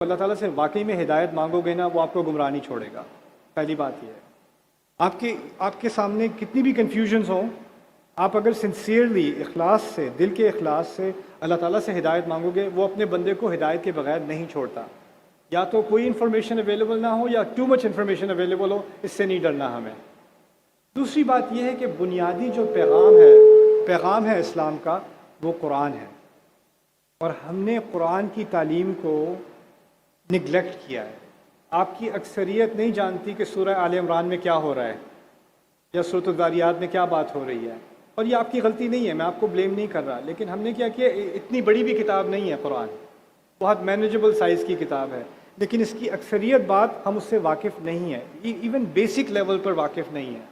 اللہ تعالیٰ سے واقعی میں ہدایت مانگو گے نا، وہ آپ کو گمراہ نہیں چھوڑے گا. پہلی بات یہ ہے. آپ کے سامنے کتنی بھی کنفیوژنز ہوں، آپ اگر سنسیئرلی اخلاص سے، دل کے اخلاص سے اللہ تعالیٰ سے ہدایت مانگو گے، وہ اپنے بندے کو ہدایت کے بغیر نہیں چھوڑتا. یا تو کوئی انفارمیشن اویلیبل نہ ہو یا ٹو مچ انفارمیشن اویلیبل ہو، اس سے نہیں ڈرنا ہمیں. دوسری بات یہ ہے کہ بنیادی جو پیغام ہے اسلام کا، وہ قرآن ہے. اور ہم نے قرآن کی تعلیم کو نگلیکٹ کیا ہے. آپ کی اکثریت نہیں جانتی کہ سورہ آل عمران میں کیا ہو رہا ہے یا سورۃ الذاریات میں کیا بات ہو رہی ہے. اور یہ آپ کی غلطی نہیں ہے، میں آپ کو بلیم نہیں کر رہا، لیکن ہم نے کیا کیا، اتنی بڑی بھی کتاب نہیں ہے قرآن، بہت مینیجبل سائز کی کتاب ہے، لیکن اس کی اکثریت بات ہم اس سے واقف نہیں ہے، ایون بیسک لیول پر واقف نہیں ہے.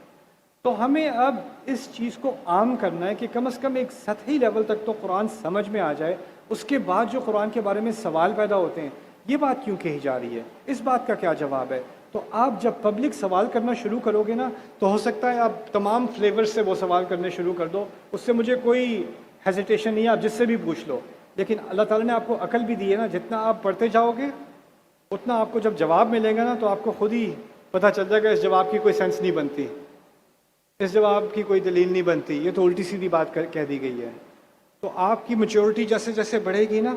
تو ہمیں اب اس چیز کو عام کرنا ہے کہ کم از کم ایک سطحی لیول تک تو قرآن سمجھ میں آ جائے. اس کے بعد جو قرآن کے بارے میں سوال پیدا ہوتے ہیں، یہ بات کیوں کہی جا رہی ہے، اس بات کا کیا جواب ہے. تو آپ جب پبلک سوال کرنا شروع کرو گے نا، تو ہو سکتا ہے آپ تمام فلیور سے وہ سوال کرنے شروع کر دو. اس سے مجھے کوئی ہیزیٹیشن نہیں ہے، آپ جس سے بھی پوچھ لو. لیکن اللہ تعالیٰ نے آپ کو عقل بھی دی ہے نا، جتنا آپ پڑھتے جاؤ گے اتنا آپ کو جب جواب ملے گا نا، تو آپ کو خود ہی پتہ چل جائے گا اس جواب کی کوئی سینس نہیں بنتی، اس جواب کی کوئی دلیل نہیں بنتی، یہ تو الٹی سیدھی بات کہہ دی گئی ہے. تو آپ کی میچورٹی جیسے جیسے بڑھے گی نا،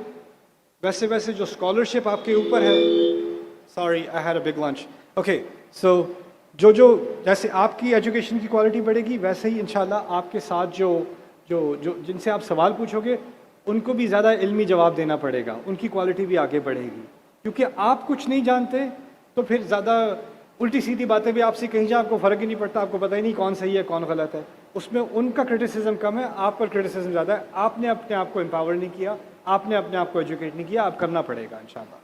ویسے ویسے جو اسکالرشپ آپ کے اوپر ہے، sorry I had a big lunch, okay, so جو جیسے آپ کی ایجوکیشن کی کوالٹی بڑھے گی، ویسے ہی انشاءاللہ آپ کے ساتھ جو جن سے آپ سوال پوچھو گے ان کو بھی زیادہ علمی جواب دینا پڑے گا، ان کی کوالٹی بھی آگے بڑھے گی. کیونکہ آپ کچھ نہیں جانتے تو پھر زیادہ الٹی سیدھی باتیں بھی آپ سے کہیں جائیں، آپ کو فرق ہی نہیں پڑتا، آپ کو پتہ ہی نہیں کون صحیح ہے کون غلط ہے. اس میں ان کا کرٹیسزم کم ہے، آپ پر کرٹیسزم زیادہ ہے. آپ نے اپنے آپ کو امپاور نہیں کیا، آپ نے اپنے آپ کو ایجوکیٹ نہیں کیا، آپ کرنا پڑے گا انشاءاللہ.